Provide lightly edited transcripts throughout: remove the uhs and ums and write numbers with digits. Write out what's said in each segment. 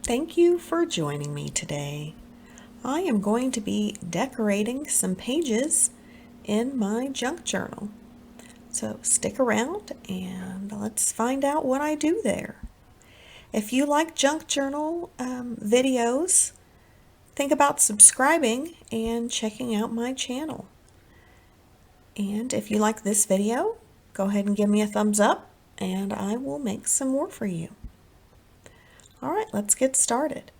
Thank you for joining me today. I am going to be decorating some pages in my junk journal. So stick around and let's find out what I do there. If you like junk journal videos, think about subscribing and checking out my channel. And if you like this video, go ahead and give me a thumbs up and I will make some more for you. All right, let's get started.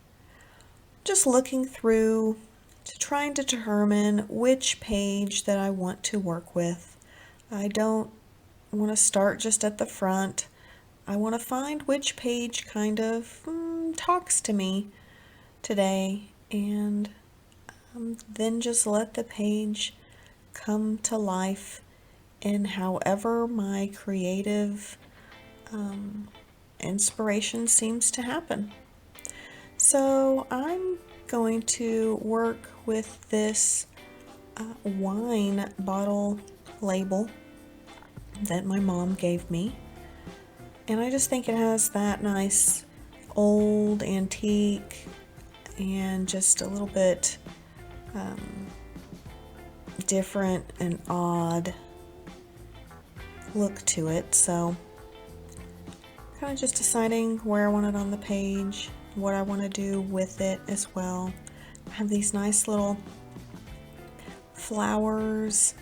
Just looking through to try and determine which page that I want to work with. I don't want to start just at the front. I want to find which page kind of talks to me today, and then just let the page come to life in however my creative inspiration seems to happen. So I'm going to work with this wine bottle label that my mom gave me. And I just think it has that nice old antique and just a little bit different and odd look to it. So kind of just deciding where I want it on the page, what I want to do with it as well. I have these nice little flowers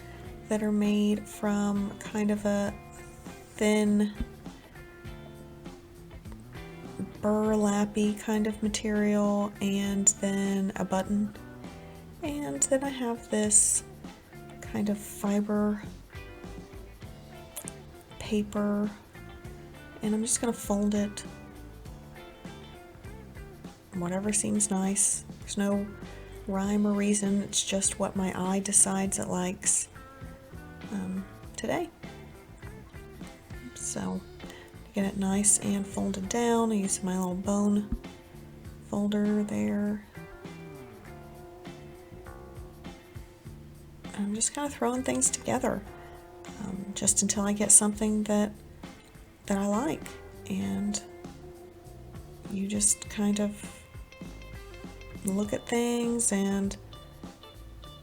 that are made from kind of a thin burlappy kind of material, and then a button. And then I have this kind of fiber paper, and I'm just going to fold it whatever seems nice. There's no rhyme or reason, it's just what my eye decides it likes today. So to get it nice and folded down, I use my little bone folder there. I'm just kind of throwing things together just until I get something that I like, and you just kind of look at things and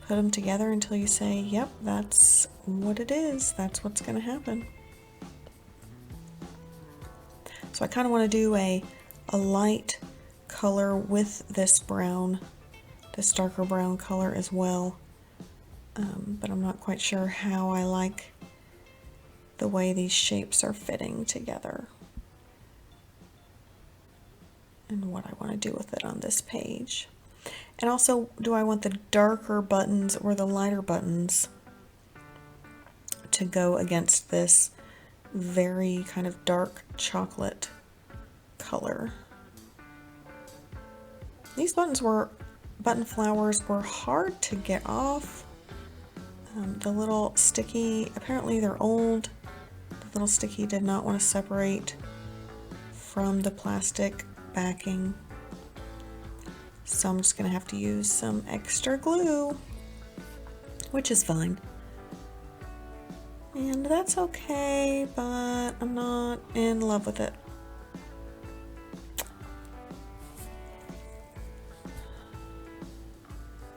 put them together until you say, yep, that's what it is, that's what's going to happen. So I kind of want to do a light color with this brown, this darker brown color as well, but I'm not quite sure how I like the way these shapes are fitting together and what I want to do with it on this page. And also, do I want the darker buttons or the lighter buttons to go against this very kind of dark chocolate color? These button flowers were hard to get off. The little sticky, apparently they're old. The little sticky did not want to separate from the plastic backing. So I'm just going to have to use some extra glue, which is fine. And that's okay, but I'm not in love with it.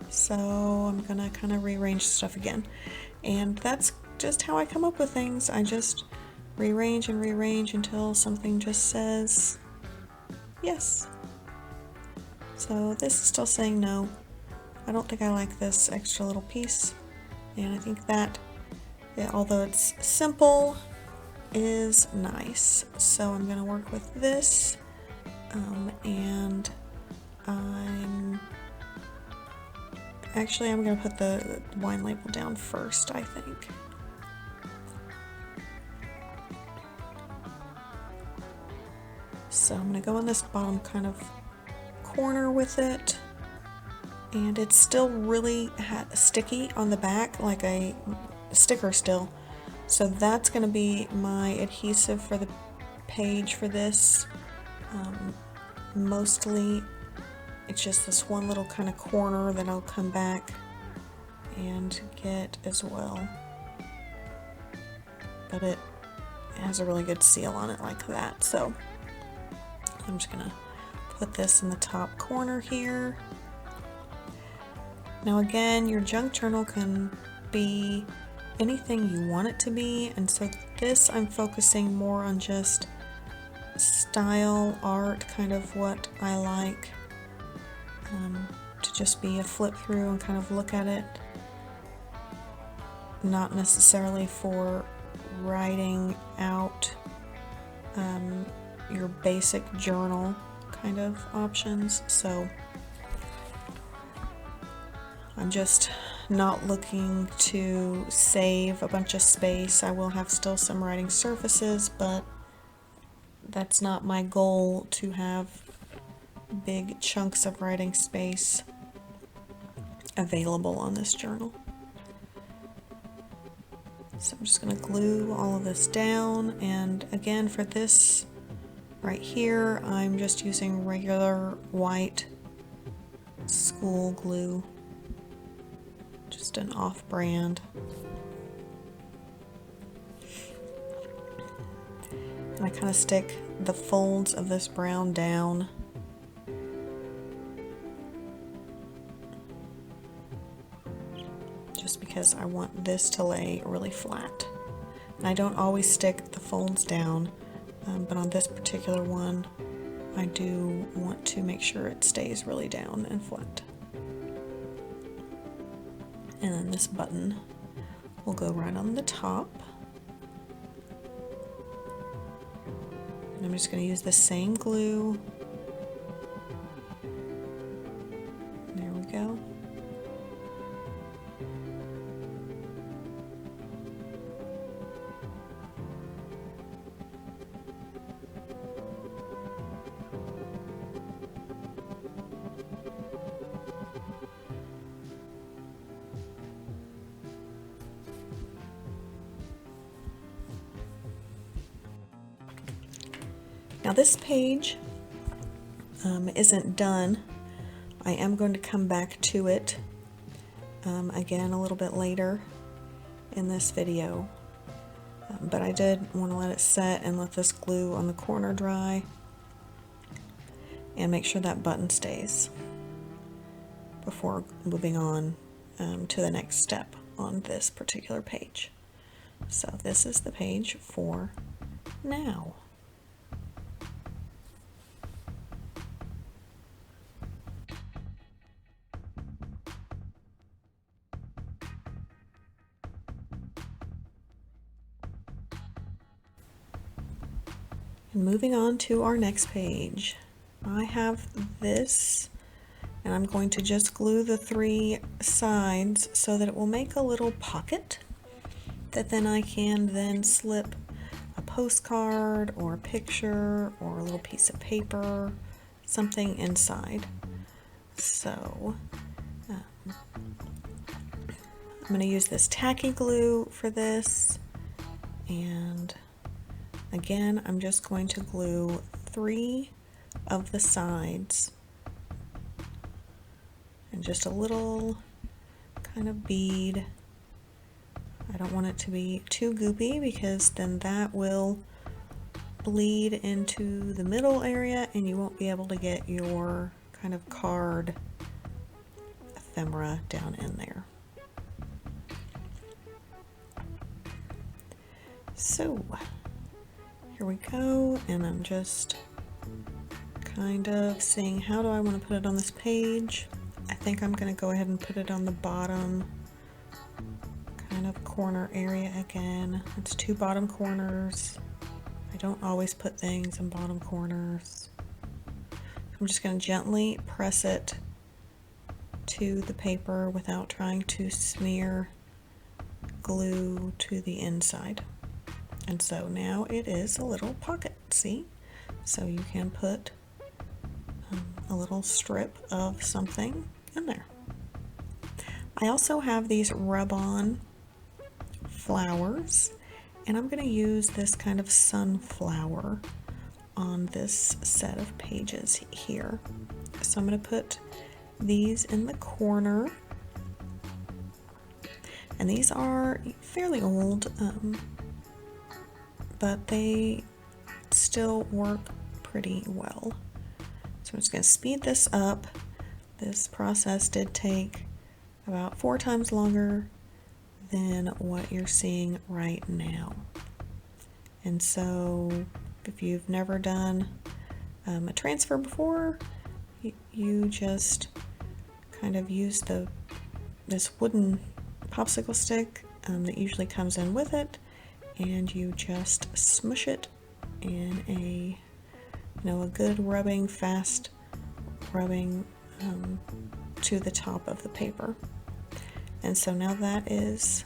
So I'm going to kind of rearrange stuff again. And that's just how I come up with things. I just rearrange and rearrange until something just says yes. So this is still saying no. I don't think I like this extra little piece, and I think that, although it's simple, is nice. So I'm going to work with this, and I'm going to put the wine label down first, I think. So I'm going to go in this bottom kind of corner with it, and it's still really sticky on the back, like a sticker still. So that's going to be my adhesive for the page for this. Mostly it's just this one little kind of corner that I'll come back and get as well. But it has a really good seal on it like that. So I'm just going to put this in the top corner here. Now again, your junk journal can be anything you want it to be, and so this I'm focusing more on just style, art, kind of what I like to just be a flip through and kind of look at it, not necessarily for writing out your basic journal kind of options. So I'm just not looking to save a bunch of space. I will have still some writing surfaces, but that's not my goal, to have big chunks of writing space available on this journal. So I'm just going to glue all of this down, and again for this right here I'm just using regular white school glue, just an off-brand. And I kind of stick the folds of this brown down. Just because I want this to lay really flat. And I don't always stick the folds down, but on this particular one I do want to make sure it stays really down and flat. And then this button will go right on the top. And I'm just going to use the same glue. There we go. Now this page isn't done. I am going to come back to it again a little bit later in this video, but I did want to let it set and let this glue on the corner dry and make sure that button stays before moving on to the next step on this particular page. So this is the page for now. And moving on to our next page, I have this, and I'm going to just glue the 3 sides so that it will make a little pocket that then I can then slip a postcard or a picture or a little piece of paper, something inside. So I'm going to use this tacky glue for this, and again, I'm just going to glue 3 of the sides and just a little kind of bead. I don't want it to be too goopy because then that will bleed into the middle area and you won't be able to get your kind of card ephemera down in there. So here we go, and I'm just kind of seeing how do I want to put it on this page. I think I'm going to go ahead and put it on the bottom kind of corner area again. It's 2 bottom corners. I don't always put things in bottom corners. I'm just going to gently press it to the paper without trying to smear glue to the inside. And so now it is a little pocket, see? So you can put a little strip of something in there. I also have these rub-on flowers, and I'm going to use this kind of sunflower on this set of pages here. So I'm going to put these in the corner, and these are fairly old, but they still work pretty well. So I'm just going to speed this up. This process did take about 4 times longer than what you're seeing right now. And so if you've never done a transfer before, you just kind of use this wooden popsicle stick that usually comes in with it, and you just smush it in a good rubbing, fast rubbing to the top of the paper. And so now that is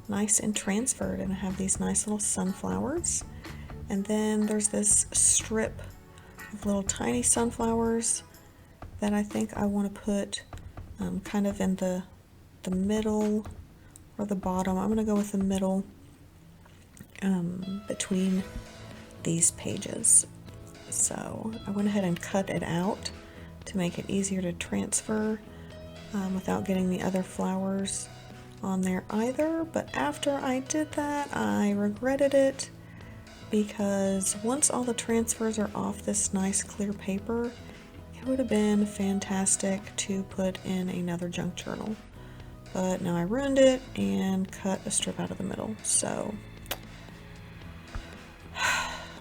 nice and transferred, and I have these nice little sunflowers. And then there's this strip of little tiny sunflowers that I think I want to put kind of in the middle or the bottom. I'm going to go with the middle between these pages. So I went ahead and cut it out to make it easier to transfer without getting the other flowers on there either. But after I did that, I regretted it, because once all the transfers are off this nice clear paper, it would have been fantastic to put in another junk journal. But now I ruined it and cut a strip out of the middle. So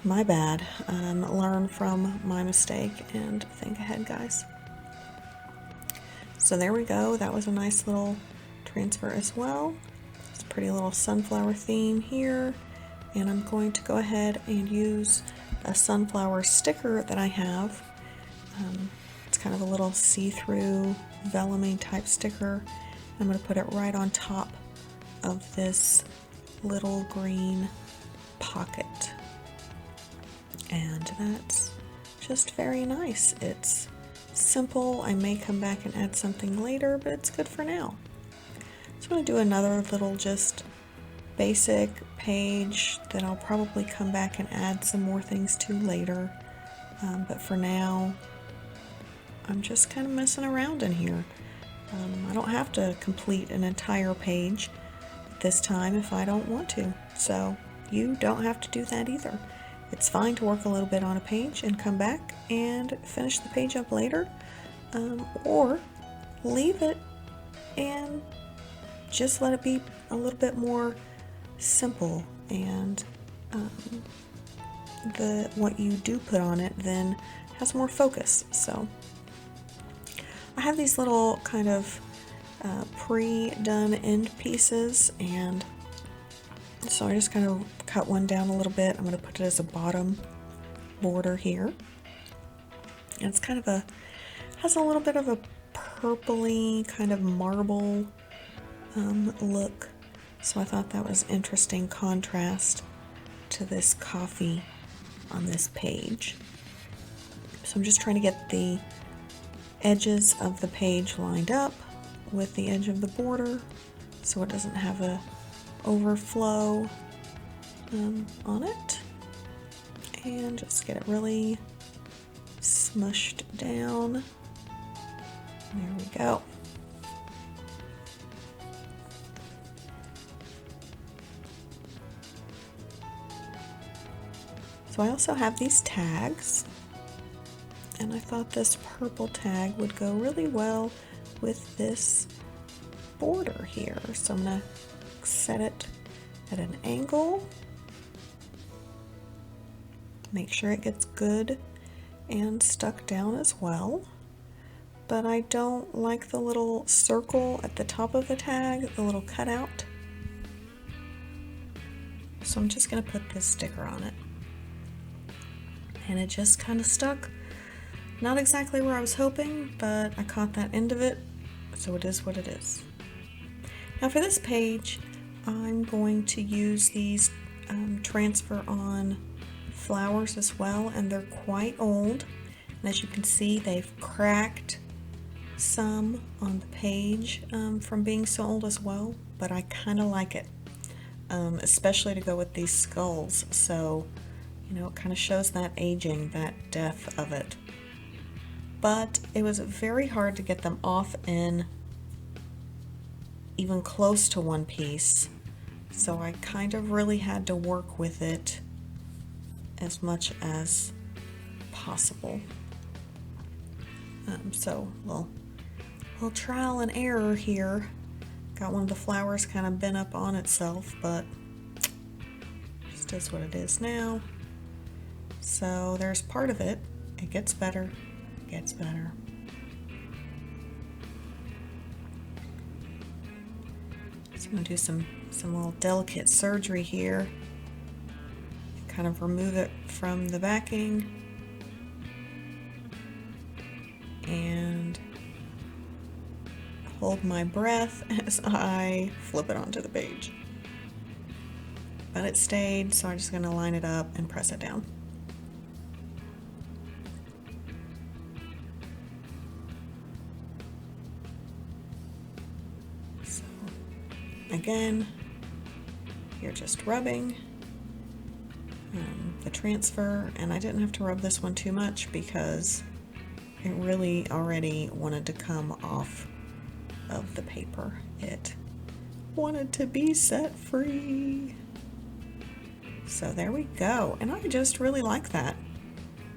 my bad. Learn from my mistake and think ahead, guys. So there we go. That was a nice little transfer as well. It's a pretty little sunflower theme here. And I'm going to go ahead and use a sunflower sticker that I have. It's kind of a little see-through vellum type sticker. I'm going to put it right on top of this little green pocket. And that's just very nice. It's simple. I may come back and add something later, but it's good for now. So I'm going to do another little just basic page that I'll probably come back and add some more things to later. But for now, I'm just kind of messing around in here. I don't have to complete an entire page this time if I don't want to. So you don't have to do that either. It's fine to work a little bit on a page and come back and finish the page up later, or leave it and just let it be a little bit more simple, and what you do put on it then has more focus. So I have these little kind of pre-done end pieces, and so I just kind of cut one down a little bit. I'm going to put it as a bottom border here. And it's kind of has a little bit of a purpley kind of marble look. So I thought that was interesting contrast to this coffee on this page. So I'm just trying to get the edges of the page lined up with the edge of the border so it doesn't have a overflow on it, and just get it really smushed down. There we go. So I also have these tags, and I thought this purple tag would go really well with this border here. So I'm going to set it at an angle, make sure it gets good and stuck down as well. But I don't like the little circle at the top of the tag, the little cutout. So I'm just going to put this sticker on it. And it just kind of stuck. Not exactly where I was hoping, but I caught that end of it, so it is what it is. Now for this page, I'm going to use these transfer on flowers as well, and they're quite old. And as you can see, they've cracked some on the page from being so old as well, but I kind of like it, especially to go with these skulls. So, you know, it kind of shows that aging, that death of it. But it was very hard to get them off in even close to one piece, so I kind of really had to work with it as much as possible. So little trial and error here. Got one of the flowers kind of bent up on itself, but just is what it is now. So there's part of it. It gets better, gets better. So I'm gonna do some little delicate surgery here. Kind of remove it from the backing and hold my breath as I flip it onto the page. But it stayed, so I'm just going to line it up and press it down. So again, you're just rubbing the transfer, and I didn't have to rub this one too much because it really already wanted to come off of the paper. It wanted to be set free. So there we go, and I just really like that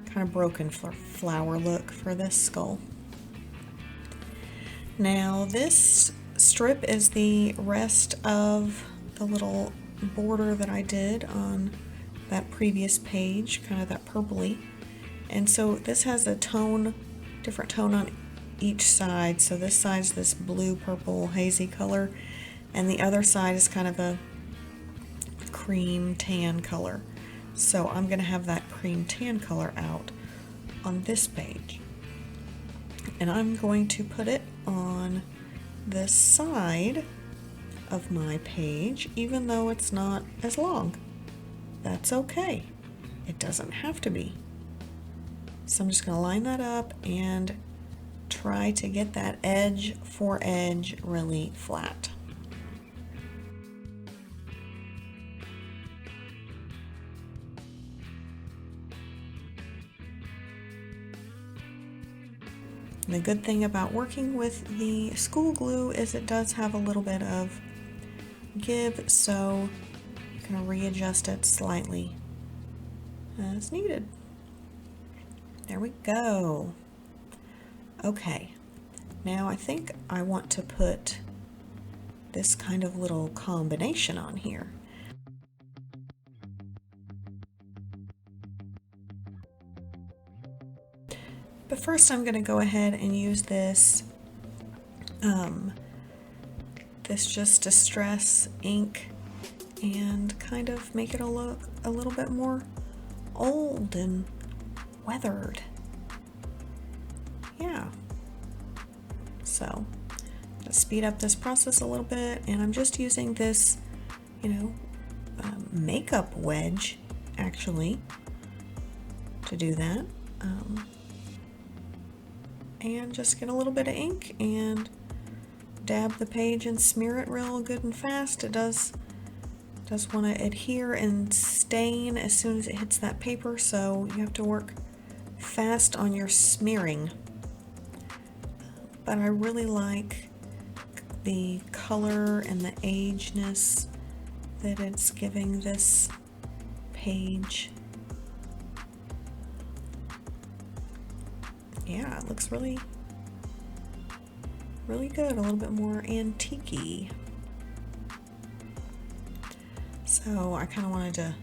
kind of broken flower look for this skull. Now this strip is the rest of the little border that I did on that previous page, kind of that purpley. And so this has a different tone on each side. So this side's this blue, purple, hazy color, and the other side is kind of a cream tan color. So I'm going to have that cream tan color out on this page. And I'm going to put it on this side of my page, even though it's not as long. That's okay. It doesn't have to be. So I'm just going to line that up and try to get that edge for edge really flat. The good thing about working with the school glue is it does have a little bit of give, so you can readjust it slightly as needed. There we go. Okay, now I think I want to put this kind of little combination on here. But first I'm going to go ahead and use this this just Distress ink and kind of make it look a little bit more old and weathered. Yeah. So let's speed up this process a little bit, and I'm just using this, makeup wedge actually to do that. And just get a little bit of ink and dab the page and smear it real good and fast. It does want to adhere and stain as soon as it hits that paper, so you have to work fast on your smearing. But I really like the color and the ageness that it's giving this page. Yeah, it looks really good, a little bit more antique-y. So I kind of wanted to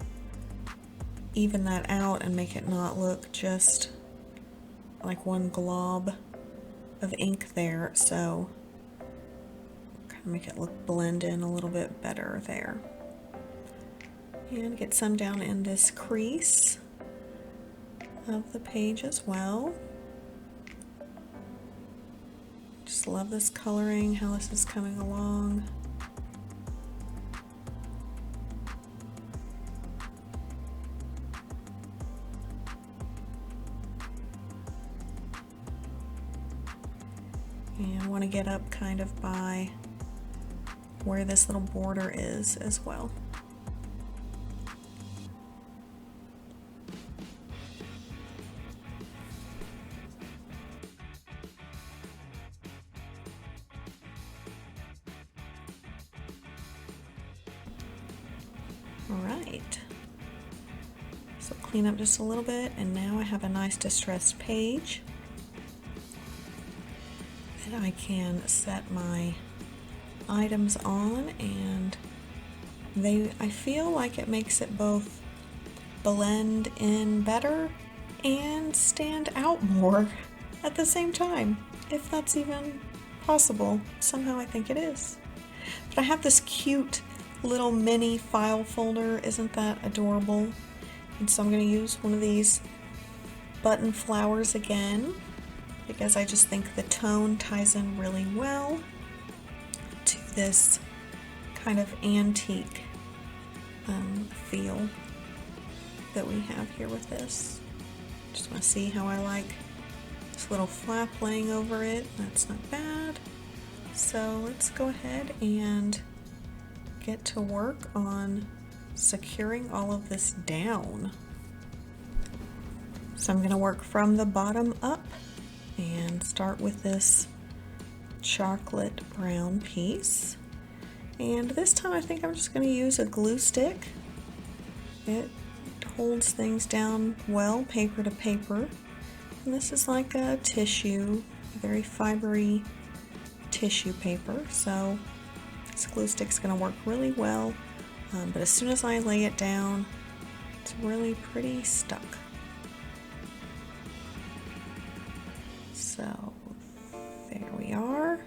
even that out and make it not look just like one glob of ink there, so kind of make it look blend in a little bit better there. And get some down in this crease of the page as well. Just love this coloring, how this is coming along. And I want to get up kind of by where this little border is as well. Alright, so clean up just a little bit, and now I have a nice distressed page. that I can set my items on, and I feel like it makes it both blend in better and stand out more at the same time, if that's even possible. Somehow I think it is. But I have this cute little mini file folder. Isn't that adorable? And so I'm going to use one of these button flowers again, because I just think the tone ties in really well to this kind of antique feel that we have here with this. Just want to see how I like this little flap laying over it. That's not bad. So let's go ahead and get to work on securing all of this down. So I'm going to work from the bottom up and start with this chocolate brown piece. And this time I think I'm just going to use a glue stick. It holds things down well, paper to paper. And this is like a tissue, a very fibery tissue paper. So this glue stick's going to work really well. But as soon as I lay it down, it's really pretty stuck. So there we are.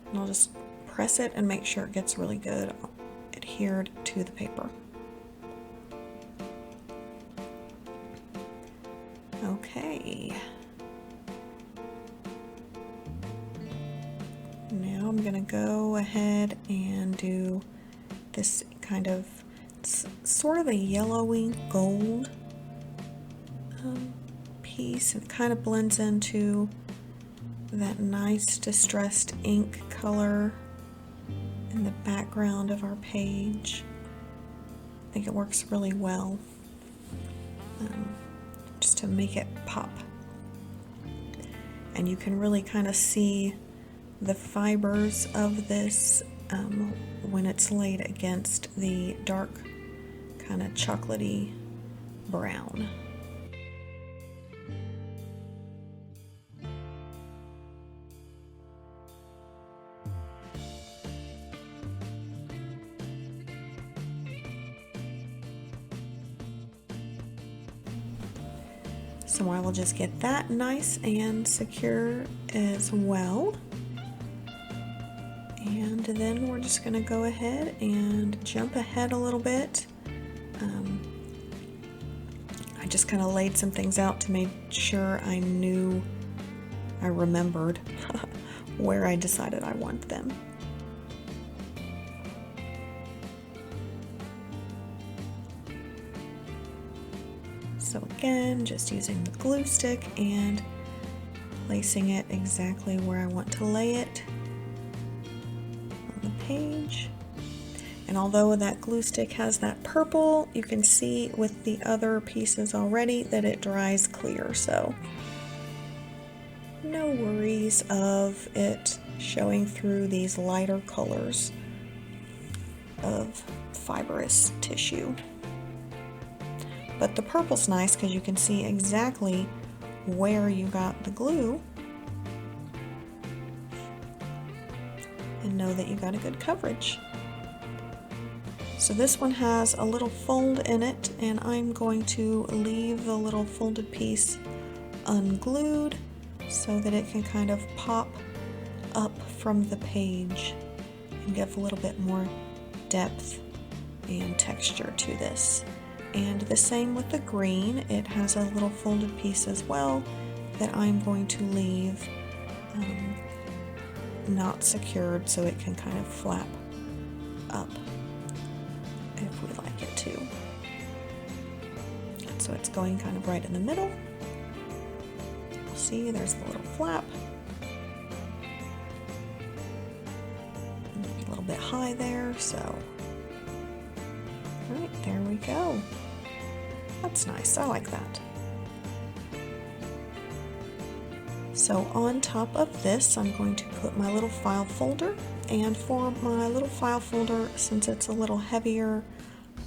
And I'll just press it and make sure it gets really good adhered to the paper. Okay. Now I'm gonna go ahead and do this kind of, it's sort of a yellowy gold piece, and it kind of blends into that nice distressed ink color in the background of our page. I think it works really well, just to make it pop. And you can really kind of see the fibers of this when it's laid against the dark kind of chocolatey brown. So I will just get that nice and secure as well. And then we're just going to go ahead and jump ahead a little bit. I just kind of laid some things out to make sure I remembered where I decided I want them. So again, just using the glue stick and placing it exactly where I want to lay it on the page. And although that glue stick has that purple, you can see with the other pieces already that it dries clear, so no worries of it showing through these lighter colors of fibrous tissue. But the purple's nice because you can see exactly where you got the glue and know that you got a good coverage. So this one has a little fold in it, and I'm going to leave the little folded piece unglued so that it can kind of pop up from the page and give a little bit more depth and texture to this. And the same with the green, it has a little folded piece as well that I'm going to leave not secured so it can kind of flap up if we like it to. And so it's going kind of right in the middle. See, there's the little flap. A little bit high there, so right, there we go. That's nice, I like that. So on top of this, I'm going to put my little file folder, and for my little file folder, since it's a little heavier,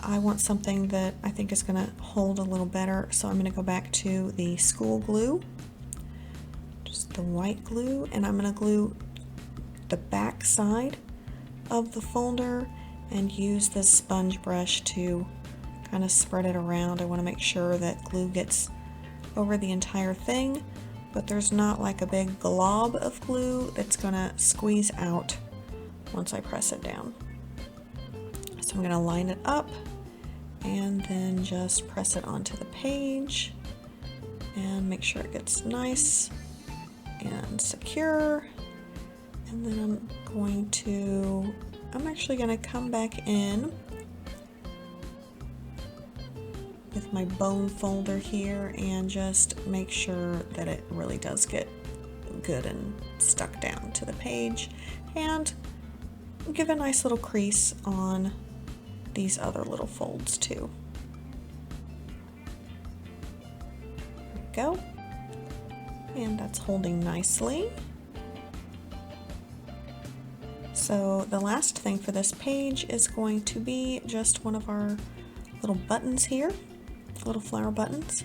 I want something that I think is going to hold a little better, so I'm going to go back to the school glue. Just the white glue, and I'm going to glue the back side of the folder and use this sponge brush to kind of spread it around. I want to make sure that glue gets over the entire thing, but there's not like a big glob of glue that's going to squeeze out once I press it down. So I'm going to line it up and then just press it onto the page and make sure it gets nice and secure. And then I'm actually going to come back in with my bone folder here and just make sure that it really does get good and stuck down to the page, and give a nice little crease on these other little folds too. There we go. And that's holding nicely. So the last thing for this page is going to be just one of our little buttons here, little flower buttons.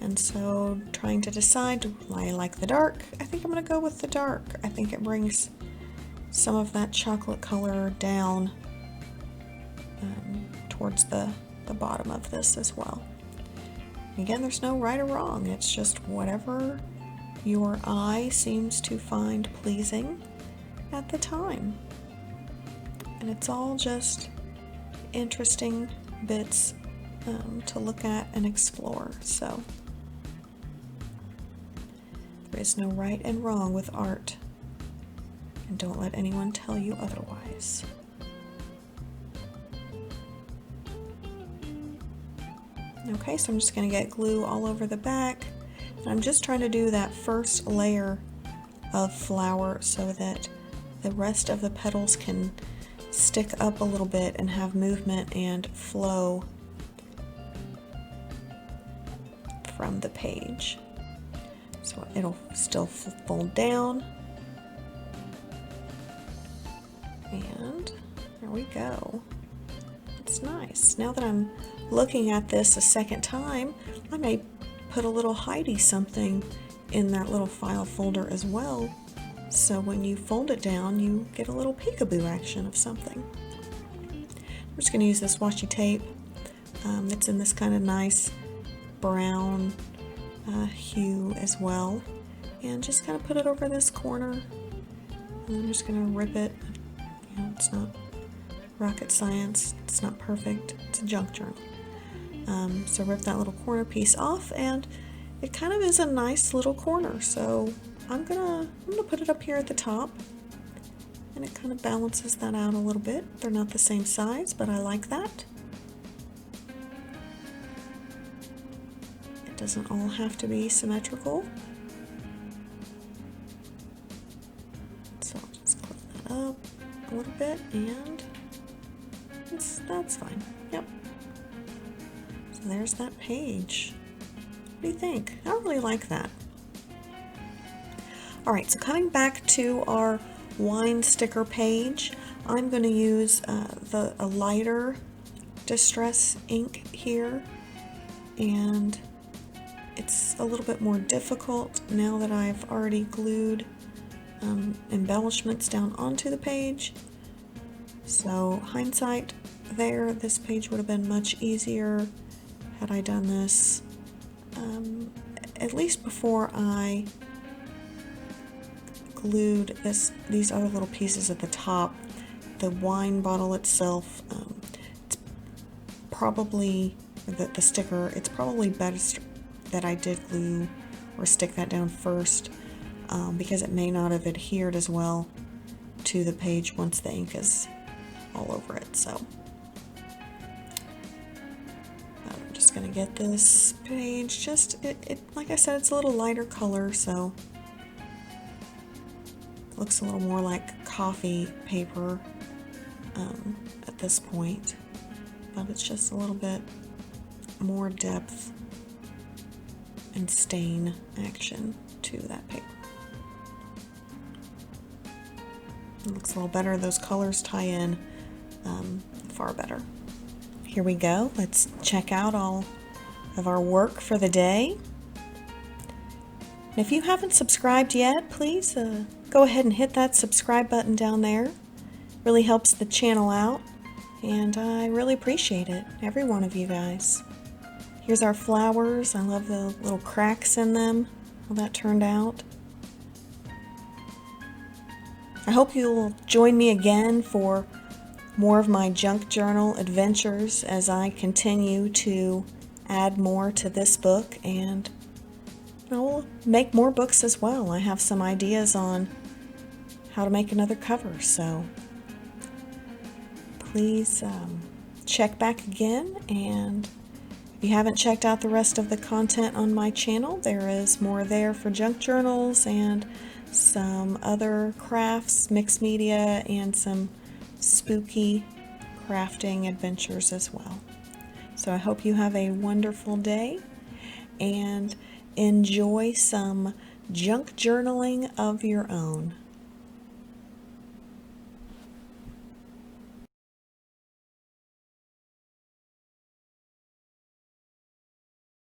And so trying to decide, do I like the dark? I think I'm going to go with the dark. I think it brings some of that chocolate color down towards the bottom of this as well. Again, there's no right or wrong. It's just whatever your eye seems to find pleasing at the time. And it's all just interesting bits to look at and explore. So there is no right and wrong with art, and don't let anyone tell you otherwise. Okay, so I'm just going to get glue all over the back, and I'm just trying to do that first layer of flower so that the rest of the petals can stick up a little bit and have movement and flow from the page. So it'll still fold down, and there we go. It's nice. Now that I'm looking at this a second time, I may put a little Heidi something in that little file folder as well, so when you fold it down you get a little peekaboo action of something. I'm just going to use this washi tape. It's in this kind of nice brown hue as well, and just kind of put it over this corner, and I'm just going to rip it. You know, it's not rocket science, it's not perfect, it's a junk journal. So rip that little corner piece off, and it kind of is a nice little corner. So I'm gonna put it up here at the top, and it kind of balances that out a little bit. They're not the same size, but I like that. It doesn't all have to be symmetrical. So I'll just close that up a little bit, and that's fine. Yep. So there's that page. What do you think? I really like that. Alright, so coming back to our wine sticker page, I'm going to use a lighter Distress ink here, and it's a little bit more difficult now that I've already glued embellishments down onto the page. So hindsight there, this page would have been much easier had I done this at least before I glued these other little pieces at the top. The wine bottle itself, it's probably the sticker, it's probably best that I did glue or stick that down first, because it may not have adhered as well to the page once the ink is all over it. So I'm just gonna get this page, just it like I said, it's a little lighter color, so it looks a little more like coffee paper at this point, but it's just a little bit more depth and stain action to that paper. It looks a little better. Those colors tie in far better. Here we go. Let's check out all of our work for the day. And if you haven't subscribed yet, please go ahead and hit that subscribe button down there. Really helps the channel out, and I really appreciate it, every one of you guys. Here's our flowers. I love the little cracks in them, how that turned out. I hope you'll join me again for more of my junk journal adventures as I continue to add more to this book, and I'll make more books as well. I have some ideas on how to make another cover, so please check back again. And if you haven't checked out the rest of the content on my channel, there is more there for junk journals and some other crafts, mixed media, and some spooky crafting adventures as well. So I hope you have a wonderful day and enjoy some junk journaling of your own.